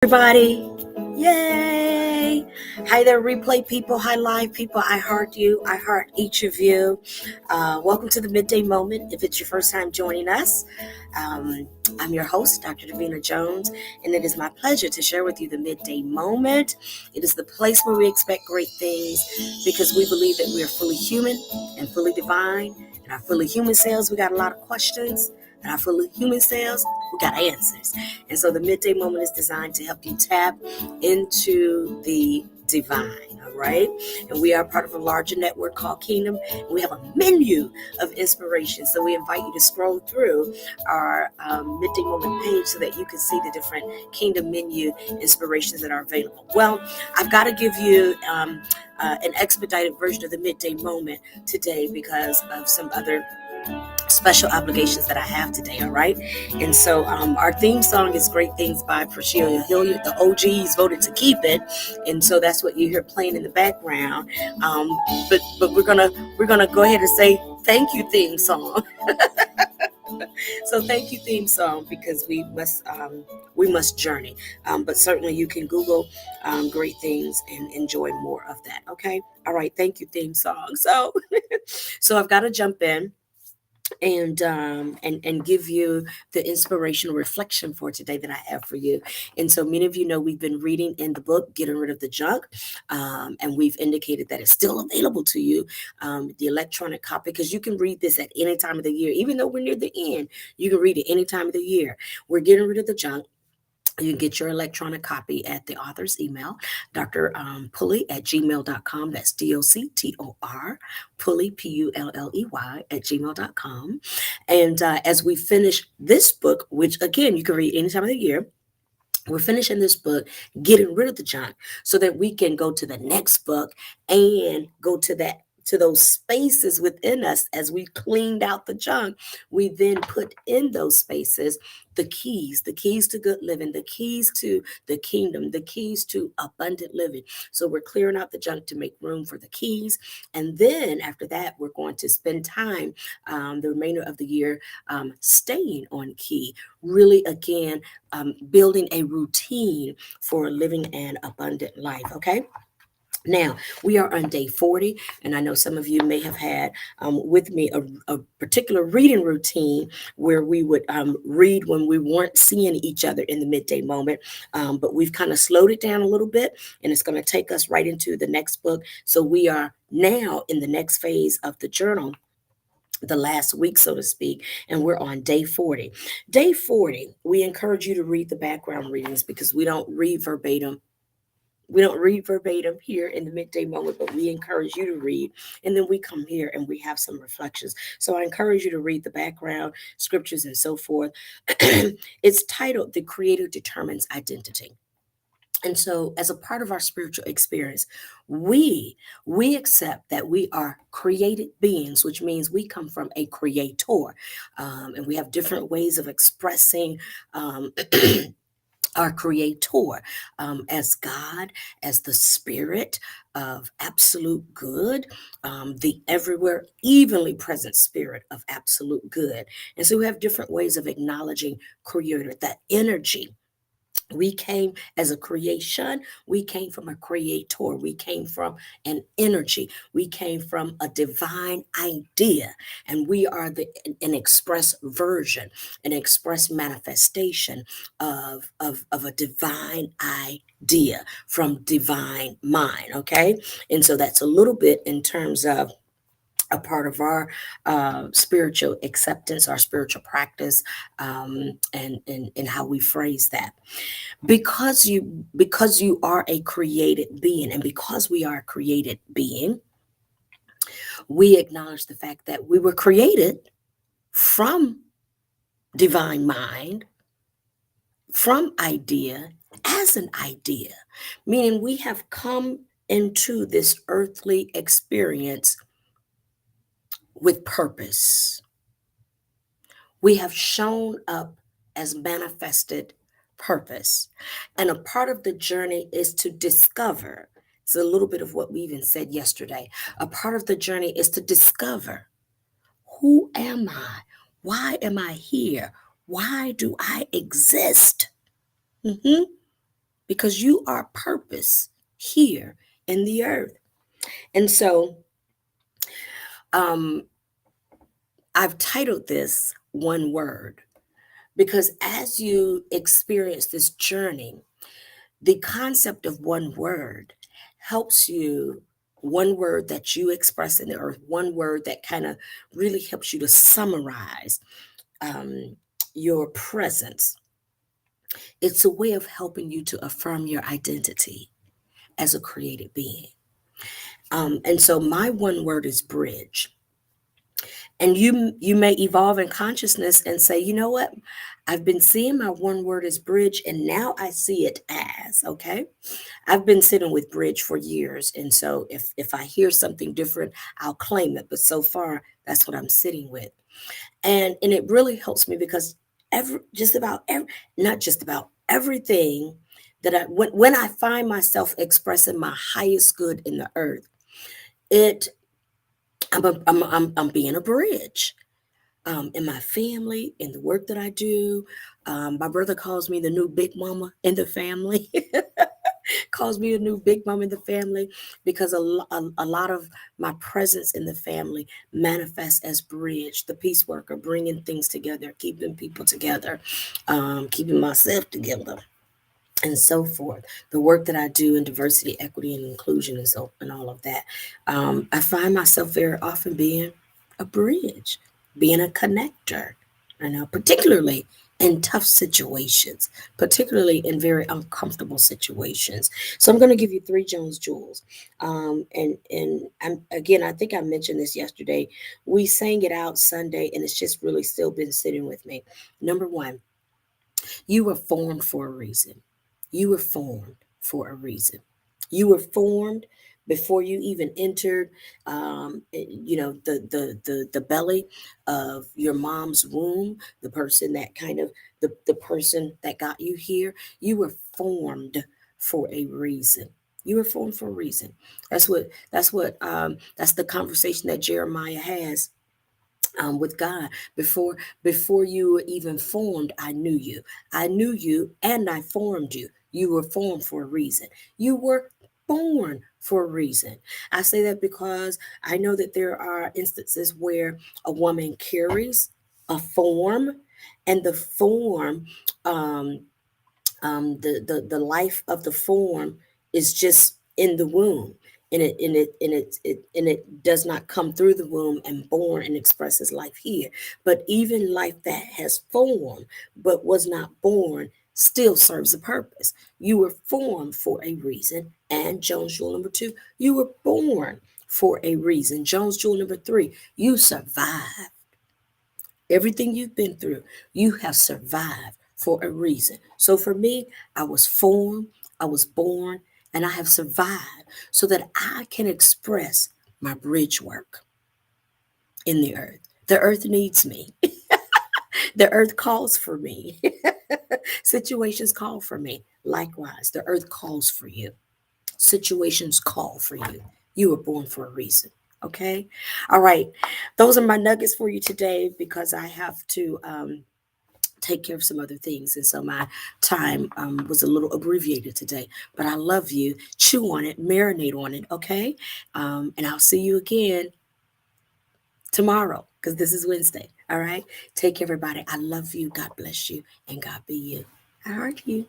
Everybody. Yay. Hi there, replay people. Hi, live people. I heart you. I heart each of you. Welcome to the Midday Moment. If it's your first time joining us, I'm your host, Dr. Davina Jones, and it is my pleasure to share with you the Midday Moment. It is the place where we expect great things because we believe that we are fully human and fully divine. In our fully human selves, we got a lot of questions. In our fully human selves, we got answers. And so the Midday Moment is designed to help you tap into the divine, all right? And we are part of a larger network called Kingdom, and we have a menu of inspiration. So we invite you to scroll through our Midday Moment page so that you can see the different Kingdom menu inspirations that are available. Well, I've got to give you an expedited version of the Midday Moment today because of some other special obligations that I have today, all right? And so our theme song is Great Things by Priscilla Hilliard. The OGs voted to keep it, and so that's what you hear playing in the background. But we're gonna go ahead and say thank you theme song. So thank you theme song because we must journey. But certainly you can Google great things and enjoy more of that. Okay, all right. Thank you theme song. So so I've got to jump in and give you the inspirational reflection for today that I have for you. And so many of you know we've been reading in the book Getting Rid of the Junk, and we've indicated that it's still available to you, the electronic copy, because you can read this at any time of the year. Even though we're near the end, you can read it any time of the year. We're getting rid of the junk. You can get your electronic copy at the author's email, doctorpulley at gmail.com. That's DOCTOR, Pulley, PULLEY at gmail.com. And as we finish this book, which again, you can read any time of the year, we're finishing this book, Getting Rid of the Junk, so that we can go to the next book and go to those spaces within us. As we cleaned out the junk, we then put in those spaces the keys to good living, the keys to the kingdom, the keys to abundant living. So we're clearing out the junk to make room for the keys. And then after that, we're going to spend time the remainder of the year staying on key, really again, building a routine for living an abundant life. Okay. Now, we are on day 40, and I know some of you may have had with me a particular reading routine where we would read when we weren't seeing each other in the midday moment, but we've kind of slowed it down a little bit, and it's going to take us right into the next book. So we are now in the next phase of the journal, the last week, so to speak, and we're on day 40. Day 40, we encourage you to read the background readings because we don't read verbatim. We don't read verbatim here in the midday moment, but we encourage you to read. And then we come here and we have some reflections. So I encourage you to read the background scriptures and so forth. It's titled The Creator Determines Identity. And so as a part of our spiritual experience, we accept that we are created beings, which means we come from a creator. And we have different ways of expressing our creator, as God, as the spirit of absolute good, the everywhere evenly present spirit of absolute good. And so we have different ways of acknowledging creator, that energy. We came as a creation. We came from a creator. We came from an energy. We came from a divine idea. And we are an express version, an express manifestation of a divine idea from divine mind. Okay. And so that's a little bit in terms of a part of our spiritual acceptance, our spiritual practice, and how we phrase that. Because you are a created being, and because we are a created being, we acknowledge the fact that we were created from divine mind, from idea, as an idea, meaning we have come into this earthly experience with purpose. We have shown up as manifested purpose. And a part of the journey is to discover. It's a little bit of what we even said yesterday. A part of the journey is to discover, who am I? Why am I here? Why do I exist? Mhm. because you are purpose here in the earth. And so um, I've titled this One Word because as you experience this journey, the concept of one word helps you, one word that you express in the earth, one word that kind of really helps you to summarize um, your presence. It's a way of helping you to affirm your identity as a created being. And so my one word is bridge. And you may evolve in consciousness and say, you know what? I've been seeing my one word as bridge, and now I see it as, okay. I've been sitting with bridge for years. And so if I hear something different, I'll claim it. But so far, that's what I'm sitting with. And it really helps me because not just about everything that when I find myself expressing my highest good in the earth, it I'm being a bridge in my family, in the work that I do. My brother calls me the new big mama in the family. Calls me a new big mom in the family because a lot of my presence in the family manifests as bridge, the peace worker, bringing things together, keeping people together, keeping myself together, and so forth. The work that I do in diversity, equity, and inclusion, and all of that. I find myself very often being a bridge, being a connector, particularly in tough situations, particularly in very uncomfortable situations. So I'm going to give you three Jones jewels. Again, I think I mentioned this yesterday. We sang it out Sunday, and it's just really still been sitting with me. Number one, you were formed for a reason. You were formed for a reason. You were formed before you even entered, the belly of your mom's womb. The person that the person that got you here. You were formed for a reason. You were formed for a reason. That's the conversation that Jeremiah has with God. Before you were even formed, I knew you. I knew you and I formed you. You were formed for a reason. You were born for a reason. I say that because I know that there are instances where a woman carries a form, and the form, um, the life of the form is just in the womb, and it does not come through the womb and born and expresses life here. But even life that has formed but was not born still serves a purpose. You were formed for a reason. And Jones Jewel number two, you were born for a reason. Jones Jewel number three, you survived. Everything you've been through, you have survived for a reason. So for me, I was formed, I was born, and I have survived so that I can express my bridge work in the earth. The earth needs me. The earth calls for me. Situations call for me. Likewise, the earth calls for you. Situations call for you. You were born for a reason. Okay. All right. Those are my nuggets for you today because I have to take care of some other things. And so my time was a little abbreviated today. But I love you. Chew on it, marinate on it. Okay. And I'll see you again tomorrow because this is Wednesday. All right. Take care, everybody. I love you. God bless you. And God be you. I heart you.